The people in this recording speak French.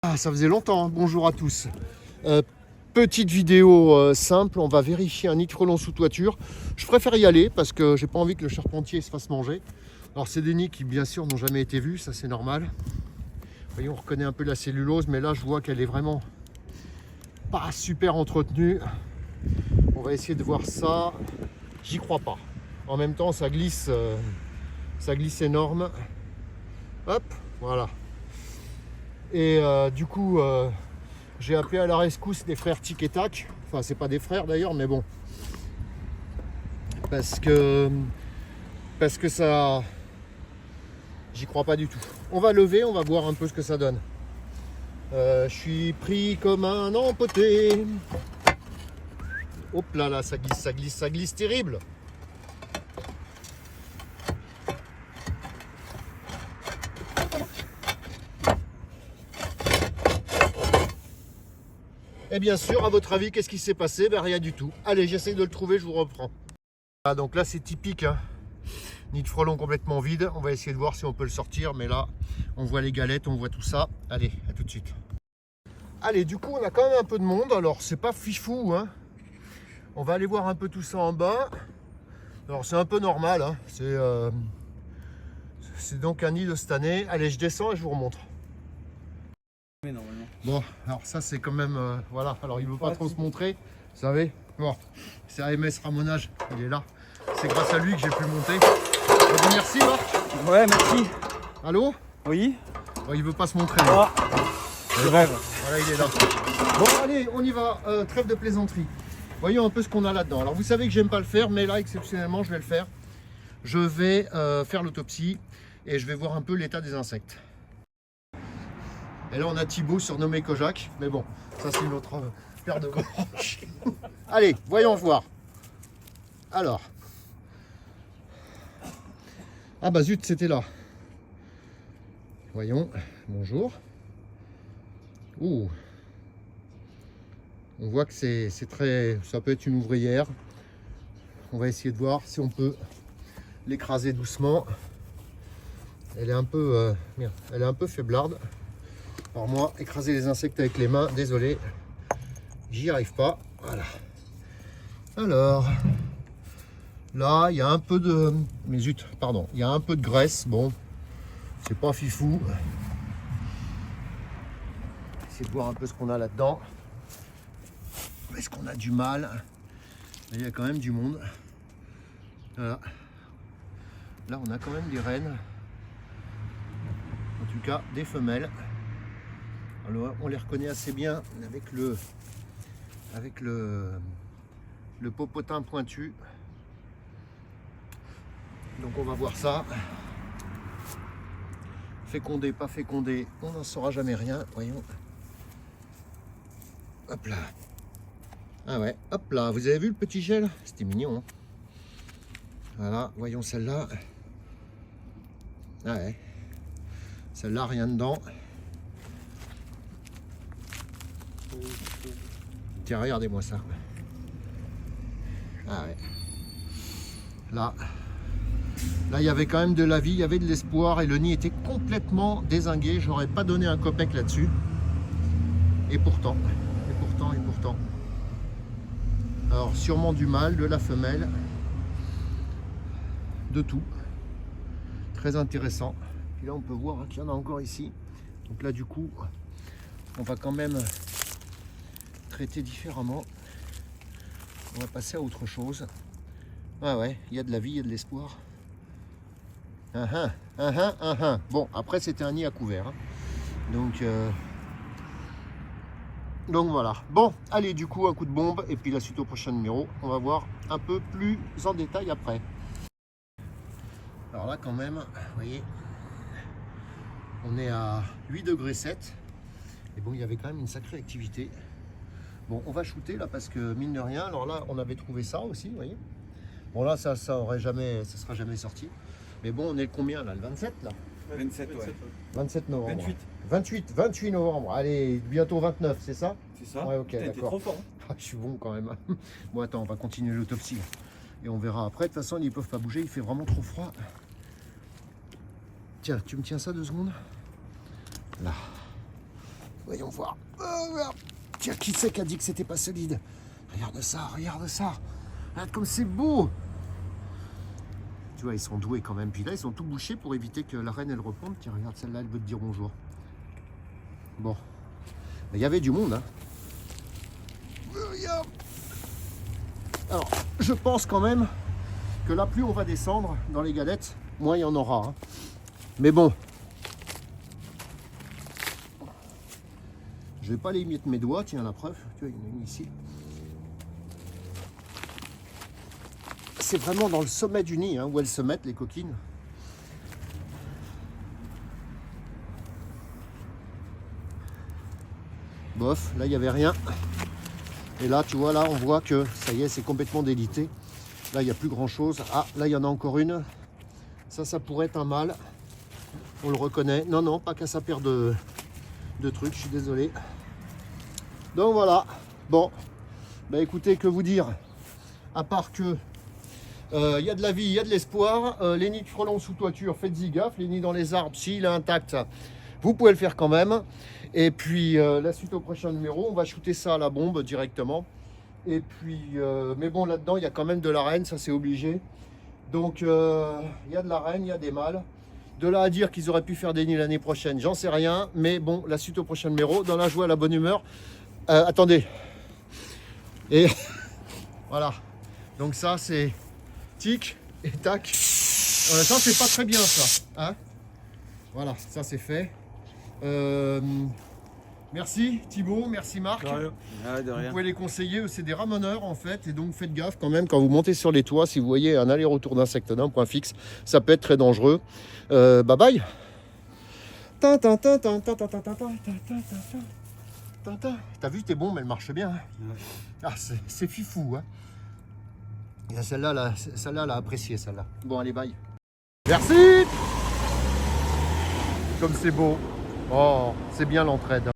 Ah, ça faisait longtemps, hein. Bonjour à tous. Petite vidéo simple, on va vérifier un nid de frelons sous toiture. Je préfère y aller parce que j'ai pas envie que le charpentier se fasse manger. Alors c'est des nids qui bien sûr n'ont jamais été vus, ça c'est normal. Vous voyez, on reconnaît un peu la cellulose, mais là je vois qu'elle est vraiment pas super entretenue. On va essayer de voir ça. J'y crois pas. En même temps ça glisse énorme. Hop, voilà. Et du coup, j'ai appelé à la rescousse des frères Tic et Tac. Enfin, c'est pas des frères d'ailleurs, mais bon. Parce que ça... J'y crois pas du tout. On va lever, on va voir un peu ce que ça donne. Je suis pris comme un empoté. Hop là, là, ça glisse, ça glisse, ça glisse terrible. Et bien sûr, à votre avis, qu'est-ce qui s'est passé? Ben, rien du tout. Allez, j'essaie de le trouver, je vous reprends. Ah, donc là, c'est typique, hein. Nid de frelon complètement vide. On va essayer de voir si on peut le sortir. Mais là, on voit les galettes, on voit tout ça. Allez, à tout de suite. Allez, du coup, on a quand même un peu de monde. Alors, c'est pas fifou, hein. On va aller voir un peu tout ça en bas. Alors, c'est un peu normal, hein. C'est donc un nid de cette année. Allez, je descends et je vous remontre. Mais normalement. Bon, alors ça c'est quand même... voilà, alors il veut pas trop se montrer, vous savez. Bon, c'est AMS Ramonage, il est là. C'est grâce à lui que j'ai pu monter. On dit merci Marc. Ouais, merci. Allô? Oui. Bon, il veut pas se montrer. Ah, je rêve. Voilà, il est là. Bon, allez, on y va. Trêve de plaisanterie. Voyons un peu ce qu'on a là-dedans. Alors vous savez que j'aime pas le faire, mais là exceptionnellement je vais le faire. Je vais faire l'autopsie et je vais voir un peu l'état des insectes. Et là on a Thibaut surnommé Kojak, mais bon, ça c'est notre paire de branches. Allez, voyons voir. Alors. Ah bah zut, c'était là. Voyons, bonjour. Ouh. On voit que c'est très... ça peut être une ouvrière. On va essayer de voir si on peut l'écraser doucement. Elle est un peu... merde, elle est un peu faiblarde. Alors moi, écraser les insectes avec les mains, désolé, j'y arrive pas. Voilà. Alors, là, il y a un peu de... mais zut, pardon. Il y a un peu de graisse. Bon, c'est pas fifou. Essayer de voir un peu ce qu'on a là-dedans. Est-ce qu'on a du mal? Là, il y a quand même du monde. Voilà. Là, on a quand même des reines. En tout cas, des femelles. Alors, on les reconnaît assez bien avec le popotin pointu. Donc on va voir ça. Fécondé, pas fécondé, on n'en saura jamais rien. Voyons. Hop là. Ah ouais, hop là. Vous avez vu le petit gel? C'était mignon, hein. Voilà, voyons celle-là. Ah ouais. Celle-là, rien dedans. Tiens, regardez-moi ça. Ah ouais. Là, il y avait quand même de la vie, il y avait de l'espoir et le nid était complètement dézingué. J'aurais pas donné un copec là-dessus. Et pourtant. Alors, sûrement du mâle, de la femelle, de tout. Très intéressant. Et là, on peut voir qu'il y en a encore ici. Donc là, du coup, on va quand même traiter différemment. On va passer à autre chose. Ah ouais, il y a de la vie, il y a de l'espoir. Bon, après c'était un nid à couvert, hein. Donc voilà. Bon, allez, du coup, un coup de bombe. Et puis la suite au prochain numéro. On va voir un peu plus en détail après. Alors là, quand même, vous voyez, on est à 8,7 degrés. Et bon, il y avait quand même une sacrée activité. Bon, on va shooter là parce que mine de rien, alors là, on avait trouvé ça aussi, vous voyez. Bon là, ça sera jamais sorti. Mais bon, on est le combien là? Le 27 là? 27, ouais. 27 novembre. 28. 28 novembre. Allez, bientôt 29, c'est ça? C'est ça? Ouais, ok, T'es d'accord. trop fort. Ah, je suis bon quand même. Bon, attends, on va continuer l'autopsie. Et on verra après. De toute façon, ils ne peuvent pas bouger, il fait vraiment trop froid. Tiens, tu me tiens ça 2 secondes? Là. Voyons voir. Tiens, qui c'est qui a dit que c'était pas solide? Regarde ça, regarde ça. Regarde comme c'est beau. Tu vois, ils sont doués quand même. Puis là, ils sont tout bouchés pour éviter que la reine, elle reponde. Tiens, regarde, celle-là, elle veut te dire bonjour. Bon. Mais il y avait du monde, hein. Alors, je pense quand même que là, plus on va descendre dans les galettes, moins il y en aura. Hein. Mais bon. Je vais pas les mettre mes doigts. Tiens, la preuve. Tu vois, il y en a une ici. C'est vraiment dans le sommet du nid, hein, où elles se mettent, les coquines. Bof, là, il n'y avait rien. Et là, tu vois, là, on voit que, ça y est, c'est complètement délité. Là, il n'y a plus grand-chose. Ah, là, il y en a encore une. Ça pourrait être un mâle. On le reconnaît. Non, non, pas qu'à sa paire de trucs, je suis désolé. Donc, voilà. Bon, bah écoutez, que vous dire? À part que il y a de la vie, il y a de l'espoir. Les nids de frelons sous toiture, faites-y gaffe. Les nids dans les arbres, s'il est intact, vous pouvez le faire quand même. Et puis la suite au prochain numéro, on va shooter ça à la bombe directement. Et puis, mais bon, là-dedans, il y a quand même de la reine, ça c'est obligé. Donc, il y a de la reine, il y a des mâles. De là à dire qu'ils auraient pu faire des nids l'année prochaine, j'en sais rien. Mais bon, la suite au prochain numéro, dans la joie, la bonne humeur. Attendez. Et voilà. Donc ça, c'est tic et tac. Ça, c'est pas très bien, ça. Hein, voilà, ça c'est fait. Merci Thibaut, merci Marc. De rien. Ah, de Vous rien. pouvez les conseiller, c'est des ramoneurs en fait, et donc faites gaffe quand même quand vous montez sur les toits, si vous voyez un aller-retour d'insectes d'un point fixe, ça peut être très dangereux. Bye bye. T'as vu, t'es bon, mais elle marche bien. Hein. Ouais. Ah, c'est fifou. Hein. Et celle-là, elle a apprécié celle-là. Bon, allez, bye. Merci. Comme c'est beau. Oh, c'est bien l'entraide.